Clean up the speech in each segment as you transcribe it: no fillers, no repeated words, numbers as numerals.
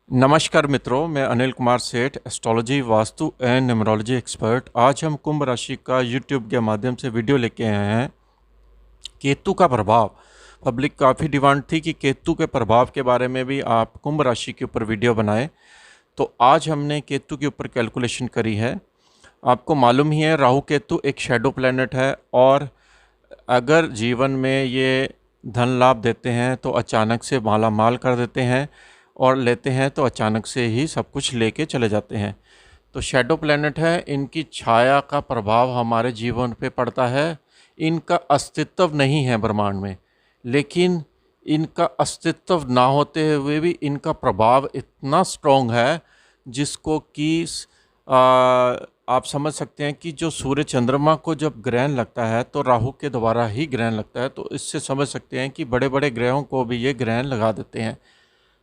नमस्कार मित्रों, मैं अनिल कुमार सेठ, astrology, vastu and numerology expert. आज हम कुंभ राशि का यूट्यूब के माध्यम से वीडियो लेके आए हैं। केतु का प्रभाव। पब्लिक काफ़ी डिमांड थी कि केतु के प्रभाव के बारे में भी आप कुंभ राशि के ऊपर वीडियो बनाएं, तो आज हमने केतु के ऊपर कैलकुलेशन करी है। आपको मालूम ही है, राहु केतु एक शैडो प्लैनेट है और अगर जीवन में ये धन लाभ देते हैं तो अचानक से माला माल कर देते हैं, और लेते हैं तो अचानक से ही सब कुछ लेके चले जाते हैं। तो शैडो प्लैनेट है, इनकी छाया का प्रभाव हमारे जीवन पे पड़ता है। इनका अस्तित्व नहीं है ब्रह्मांड में, लेकिन इनका अस्तित्व ना होते हुए भी इनका प्रभाव इतना स्ट्रॉन्ग है जिसको कि आप समझ सकते हैं कि जो सूर्य चंद्रमा को जब ग्रहण लगता है तो राहु के द्वारा ही ग्रहण लगता है। तो इससे समझ सकते हैं कि बड़े बड़े ग्रहों को भी ये ग्रहण लगा देते हैं।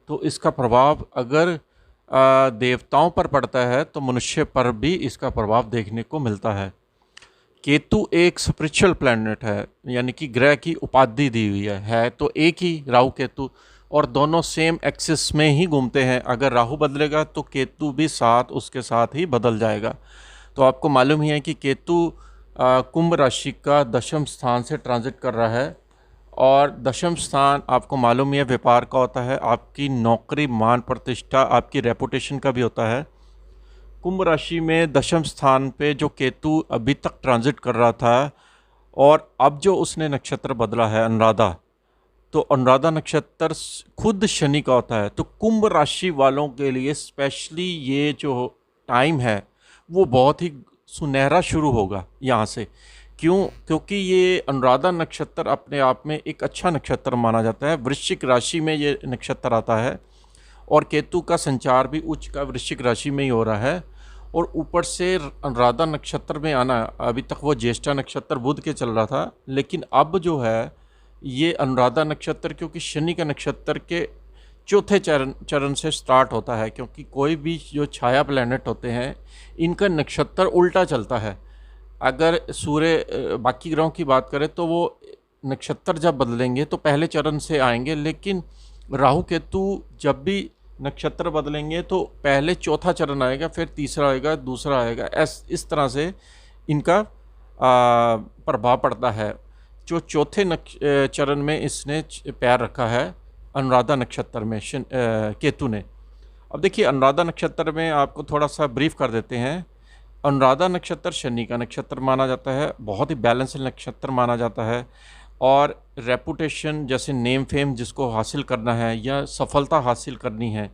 तो इसका प्रभाव अगर देवताओं पर पड़ता है तो मनुष्य पर भी इसका प्रभाव देखने को मिलता है। केतु एक स्पिरिचुअल प्लैनेट है, यानी कि ग्रह की उपाधि दी हुई है तो एक ही राहु केतु, और दोनों सेम एक्सिस में ही घूमते हैं। अगर राहु बदलेगा तो केतु भी साथ उसके साथ ही बदल जाएगा। तो आपको मालूम ही है कि केतु कुंभ राशि का दशम स्थान से ट्रांजिट कर रहा है, और दशम स्थान आपको मालूम ही है व्यापार का होता है, आपकी नौकरी, मान प्रतिष्ठा, आपकी रेपुटेशन का भी होता है। कुंभ राशि में दशम स्थान पे जो केतु अभी तक ट्रांजिट कर रहा था, और अब जो उसने नक्षत्र बदला है अनुराधा, तो अनुराधा नक्षत्र खुद शनि का होता है। तो कुंभ राशि वालों के लिए स्पेशली ये जो टाइम है वो बहुत ही सुनहरा शुरू होगा यहाँ से। क्योंकि ये अनुराधा नक्षत्र अपने आप में एक अच्छा नक्षत्र माना जाता है। वृश्चिक राशि में ये नक्षत्र आता है, और केतु का संचार भी उच्च का वृश्चिक राशि में ही हो रहा है। और ऊपर से अनुराधा नक्षत्र में आना, अभी तक वो ज्येष्ठा नक्षत्र बुध के चल रहा था, लेकिन अब जो है ये अनुराधा नक्षत्र, क्योंकि शनि का नक्षत्र के चौथे चरण से स्टार्ट होता है। क्योंकि कोई भी जो छाया प्लैनेट होते हैं इनका नक्षत्र उल्टा चलता है। अगर सूर्य बाकी ग्रहों की बात करें तो वो नक्षत्र जब बदलेंगे तो पहले चरण से आएंगे, लेकिन राहु केतु जब भी नक्षत्र बदलेंगे तो पहले चौथा चरण आएगा, फिर तीसरा आएगा, दूसरा आएगा। इस तरह से इनका प्रभाव पड़ता है। जो चौथे चरण में इसने पैर रखा है अनुराधा नक्षत्र में केतु ने। अब देखिए, अनुराधा नक्षत्र में आपको थोड़ा सा ब्रीफ कर देते हैं। अनुराधा नक्षत्र शनि का नक्षत्र माना जाता है, बहुत ही बैलेंस नक्षत्र माना जाता है, और रेपुटेशन जैसे नेम फेम जिसको हासिल करना है या सफलता हासिल करनी है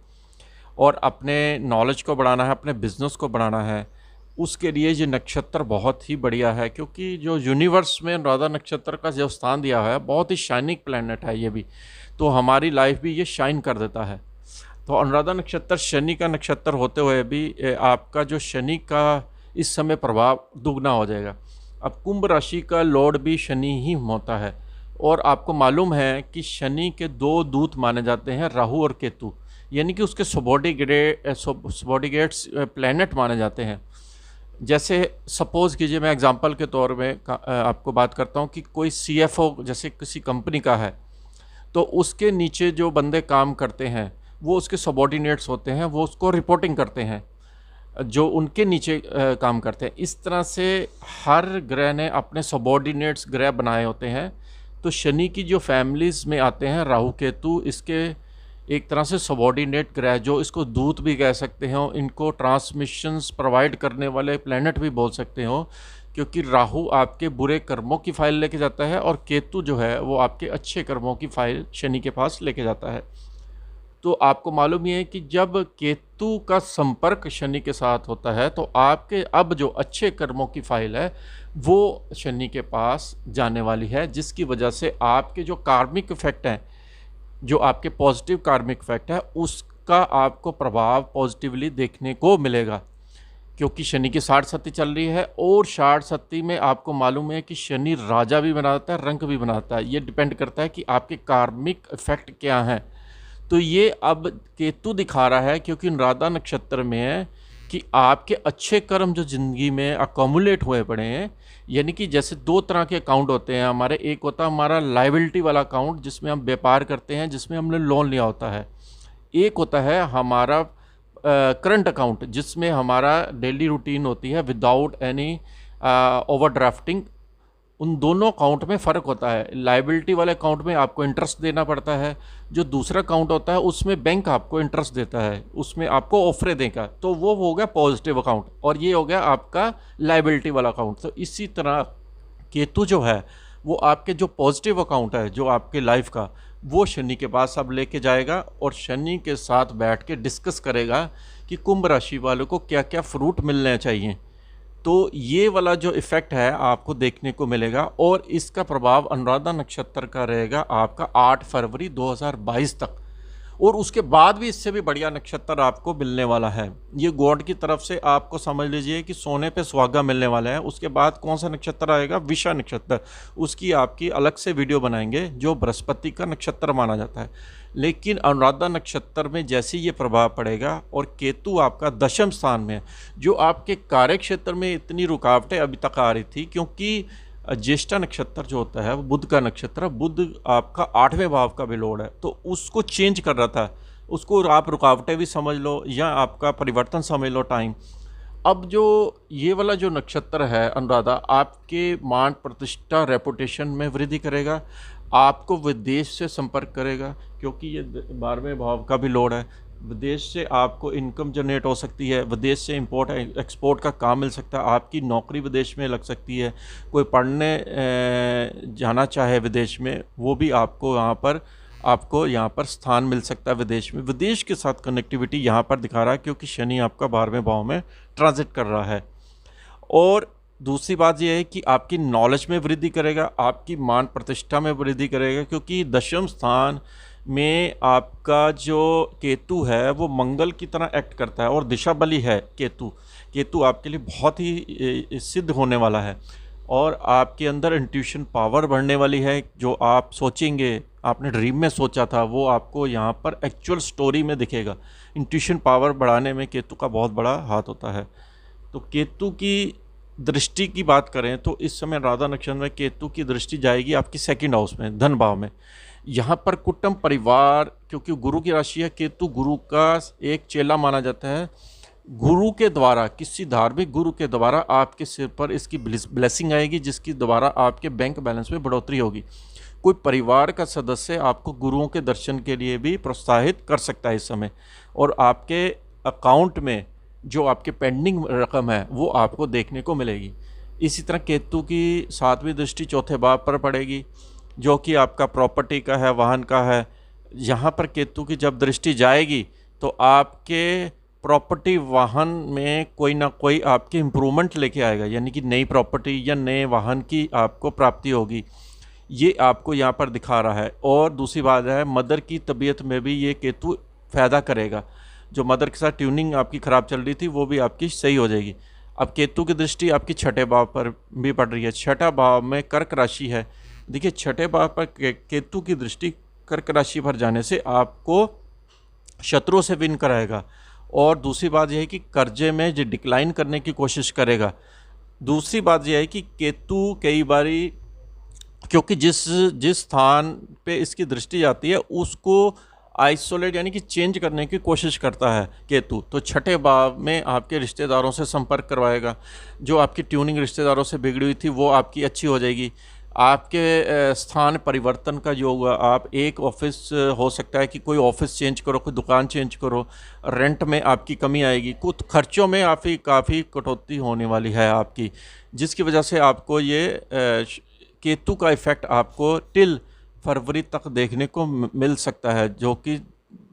और अपने नॉलेज को बढ़ाना है, अपने बिजनेस को बढ़ाना है, उसके लिए ये नक्षत्र बहुत ही बढ़िया है। क्योंकि जो यूनिवर्स में अनुराधा नक्षत्र का जो स्थान दिया है, बहुत ही शाइनिंग प्लैनेट है ये भी, तो हमारी लाइफ भी ये शाइन कर देता है। तो अनुराधा नक्षत्र शनि का नक्षत्र होते हुए भी आपका जो शनि का इस समय प्रभाव दुगना हो जाएगा। अब कुंभ राशि का लॉर्ड भी शनि ही होता है, और आपको मालूम है कि शनि के दो दूत माने जाते हैं, राहु और केतु, यानी कि उसके सबॉर्डिनेट्स प्लैनेट माने जाते हैं। जैसे सपोज़ कीजिए, मैं एग्जांपल के तौर में आपको बात करता हूँ कि कोई सीएफओ जैसे किसी कंपनी का है, तो उसके नीचे जो बंदे काम करते हैं वो उसके सबॉर्डिनेट्स होते हैं, वो उसको रिपोर्टिंग करते हैं जो उनके नीचे काम करते हैं। इस तरह से हर ग्रह ने अपने सबॉर्डिनेट्स ग्रह बनाए होते हैं। तो शनि की जो फैमिलीज़ में आते हैं राहु केतु, इसके एक तरह से सबॉर्डिनेट ग्रह, जो इसको दूत भी कह सकते हो, इनको ट्रांसमिशंस प्रोवाइड करने वाले प्लैनेट भी बोल सकते हो। क्योंकि राहु आपके बुरे कर्मों की फाइल लेके जाता है, और केतु जो है वो आपके अच्छे कर्मों की फाइल शनि के पास लेके जाता है। तो आपको मालूम ही है कि जब केतु का संपर्क शनि के साथ होता है तो आपके अब जो अच्छे कर्मों की फाइल है वो शनि के पास जाने वाली है, जिसकी वजह से आपके जो कार्मिक इफेक्ट हैं, जो आपके पॉजिटिव कार्मिक इफेक्ट है, उसका आपको प्रभाव पॉजिटिवली देखने को मिलेगा। क्योंकि शनि की 60 सती चल रही है, और 60 सती में आपको मालूम है कि शनि राजा भी बनाता है, रंक भी बनाता है। ये डिपेंड करता है कि आपके कार्मिक इफेक्ट क्या हैं। तो ये अब केतु दिखा रहा है, क्योंकि अनुराधा नक्षत्र में है, कि आपके अच्छे कर्म जो ज़िंदगी में अकोमुलेट हुए पड़े हैं, यानी कि जैसे दो तरह के अकाउंट होते हैं हमारे। एक होता है हमारा लायबिलिटी वाला अकाउंट, जिसमें हम व्यापार करते हैं, जिसमें हमने लोन लिया होता है। एक होता है हमारा करंट अकाउंट, जिसमें हमारा डेली रूटीन होती है विदाउट एनी ओवरड्राफ्टिंग। उन दोनों अकाउंट में फ़र्क होता है। लाइबिलिटी वाले अकाउंट में आपको इंटरेस्ट देना पड़ता है, जो दूसरा अकाउंट होता है उसमें बैंक आपको इंटरेस्ट देता है, उसमें आपको ऑफरे देगा, तो वो हो गया पॉजिटिव अकाउंट, और ये हो गया आपका लाइबिलिटी वाला अकाउंट। तो इसी तरह केतु जो है वो आपके जो पॉजिटिव अकाउंट है, जो आपके लाइफ का, वो शनि के पास अब लेके जाएगा और शनि के साथ बैठ के डिस्कस करेगा कि कुंभ राशि वालों को क्या क्या फ्रूट मिलने चाहिए। तो ये वाला जो इफ़ेक्ट है आपको देखने को मिलेगा, और इसका प्रभाव अनुराधा नक्षत्र का रहेगा आपका 8 फरवरी 2022 तक, और उसके बाद भी इससे भी बढ़िया नक्षत्र आपको मिलने वाला है। ये गॉड की तरफ से आपको समझ लीजिए कि सोने पे सुहागा मिलने वाला है। उसके बाद कौन सा नक्षत्र आएगा? विषा नक्षत्र। उसकी आपकी अलग से वीडियो बनाएंगे, जो बृहस्पति का नक्षत्र माना जाता है। लेकिन अनुराधा नक्षत्र में जैसे ये प्रभाव पड़ेगा, और केतु आपका दशम स्थान में है, जो आपके कार्य क्षेत्र में इतनी रुकावटें अभी तक आ रही थी, क्योंकि ज्येष्ठा नक्षत्र जो होता है वो बुध का नक्षत्र, बुध आपका 8वें भाव का भी लॉर्ड है, तो उसको चेंज कर रहा था। उसको आप रुकावटें भी समझ लो या आपका परिवर्तन समझ लो, टाइम। अब जो ये वाला जो नक्षत्र है अनुराधा, आपके मान प्रतिष्ठा रेपुटेशन में वृद्धि करेगा, आपको विदेश से संपर्क करेगा, क्योंकि ये 12वें भाव का भी लॉर्ड है। विदेश से आपको इनकम जनरेट हो सकती है, विदेश से इंपोर्ट एक्सपोर्ट का काम मिल सकता है, आपकी नौकरी विदेश में लग सकती है। कोई पढ़ने जाना चाहे विदेश में, वो भी आपको यहाँ पर स्थान मिल सकता है विदेश में। विदेश के साथ कनेक्टिविटी यहाँ पर दिखा रहा है, क्योंकि शनि आपका 12वें भाव में ट्रांजिट कर रहा है। और दूसरी बात यह है कि आपकी नॉलेज में वृद्धि करेगा, आपकी मान प्रतिष्ठा में वृद्धि करेगा, क्योंकि दशम स्थान में आपका जो केतु है वो मंगल की तरह एक्ट करता है और दिशा बली है। केतु आपके लिए बहुत ही सिद्ध होने वाला है, और आपके अंदर इंट्यूशन पावर बढ़ने वाली है। जो आप सोचेंगे, आपने ड्रीम में सोचा था, वो आपको यहाँ पर एक्चुअल स्टोरी में दिखेगा। इंट्यूशन पावर बढ़ाने में केतु का बहुत बड़ा हाथ होता है। तो केतु की दृष्टि की बात करें तो इस समय राधा नक्षत्र में केतु की दृष्टि जाएगी आपकी 2nd हाउस में, धन भाव में। यहाँ पर कुटुंब परिवार, क्योंकि गुरु की राशि है, केतु गुरु का एक चेला माना जाता है। गुरु के द्वारा, किसी धार्मिक गुरु के द्वारा आपके सिर पर इसकी ब्लेसिंग आएगी, जिसकी द्वारा आपके बैंक बैलेंस में बढ़ोतरी होगी। कोई परिवार का सदस्य आपको गुरुओं के दर्शन के लिए भी प्रोत्साहित कर सकता है इस समय, और आपके अकाउंट में जो आपके पेंडिंग रकम है वो आपको देखने को मिलेगी। इसी तरह केतु की 7वीं दृष्टि 4थे भाव पर पड़ेगी, जो कि आपका प्रॉपर्टी का है, वाहन का है। यहाँ पर केतु की जब दृष्टि जाएगी तो आपके प्रॉपर्टी वाहन में कोई ना कोई आपके इम्प्रूवमेंट लेके आएगा, यानी कि नई प्रॉपर्टी या नए वाहन की आपको प्राप्ति होगी, ये आपको यहाँ पर दिखा रहा है। और दूसरी बात है, मदर की तबीयत में भी ये केतु फ़ायदा करेगा। जो मदर के साथ ट्यूनिंग आपकी ख़राब चल रही थी वो भी आपकी सही हो जाएगी। अब केतु की दृष्टि आपकी 6ठे भाव पर भी पड़ रही है। 6ठा भाव में कर्क राशि है। देखिए 6ठे भाव पर केतु की दृष्टि कर्क राशि पर जाने से आपको शत्रुओं से विन कराएगा, और दूसरी बात यह है कि कर्जे में जो डिक्लाइन करने की कोशिश करेगा। दूसरी बात यह है कि केतु कई बारी, क्योंकि जिस स्थान पे इसकी दृष्टि जाती है उसको आइसोलेट यानी कि चेंज करने की कोशिश करता है केतु। तो 6ठे भाव में आपके रिश्तेदारों से संपर्क करवाएगा। जो आपकी ट्यूनिंग रिश्तेदारों से बिगड़ी हुई थी वो आपकी अच्छी हो जाएगी। आपके स्थान परिवर्तन का योग, आप एक ऑफिस हो सकता है कि कोई ऑफिस चेंज करो, कोई दुकान चेंज करो, रेंट में आपकी कमी आएगी, कुछ खर्चों में काफ़ी कटौती होने वाली है आपकी, जिसकी वजह से आपको ये केतु का इफ़ेक्ट आपको टिल फरवरी तक देखने को मिल सकता है। जो कि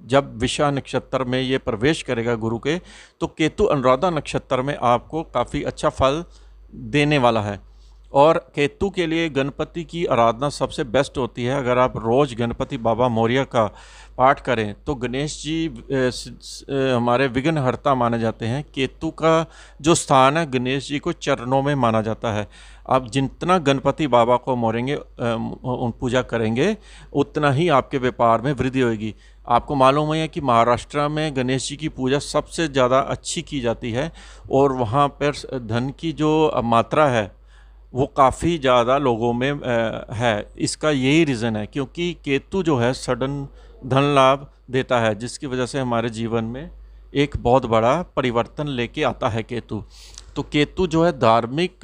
जब विषा नक्षत्र में ये प्रवेश करेगा गुरु के, तो केतु अनुराधा नक्षत्र में आपको काफ़ी अच्छा फल देने वाला है। और केतु के लिए गणपति की आराधना सबसे बेस्ट होती है। अगर आप रोज़ गणपति बाबा मौर्य का पाठ करें तो गणेश जी हमारे विघ्नहर्ता माने जाते हैं। केतु का जो स्थान है गणेश जी को चरणों में माना जाता है। आप जितना गणपति बाबा को मोरेंगे, पूजा करेंगे, उतना ही आपके व्यापार में वृद्धि होगी। आपको मालूम है कि महाराष्ट्र में गणेश जी की पूजा सबसे ज़्यादा अच्छी की जाती है, और वहाँ पर धन की जो मात्रा है वो काफ़ी ज़्यादा लोगों में है। इसका यही रीज़न है, क्योंकि केतु जो है सडन धन लाभ, देता है, जिसकी वजह से हमारे जीवन में एक बहुत बड़ा परिवर्तन लेके आता है केतु। तो केतु जो है धार्मिक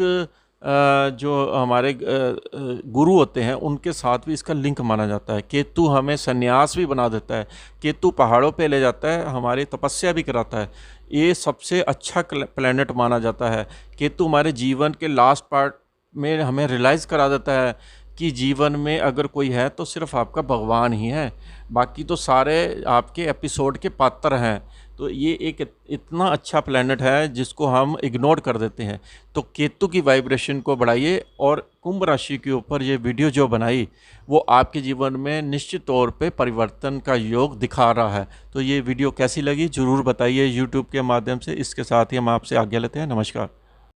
जो हमारे गुरु होते हैं उनके साथ भी इसका लिंक माना जाता है। केतु हमें संन्यास भी बना देता है, केतु पहाड़ों पे ले जाता है, हमारी तपस्या भी कराता है। ये सबसे अच्छा प्लैनेट माना जाता है। केतु हमारे जीवन के लास्ट पार्ट में हमें रियलाइज़ करा देता है कि जीवन में अगर कोई है तो सिर्फ आपका भगवान ही है, बाकी तो सारे आपके एपिसोड के पात्र हैं। तो ये एक इतना अच्छा प्लैनेट है जिसको हम इग्नोर कर देते हैं। तो केतु की वाइब्रेशन को बढ़ाइए, और कुंभ राशि के ऊपर ये वीडियो जो बनाई वो आपके जीवन में निश्चित तौर पे परिवर्तन का योग दिखा रहा है। तो ये वीडियो कैसी लगी ज़रूर बताइए यूट्यूब के माध्यम से। इसके साथ ही हम आपसे आज्ञा लेते हैं। नमस्कार।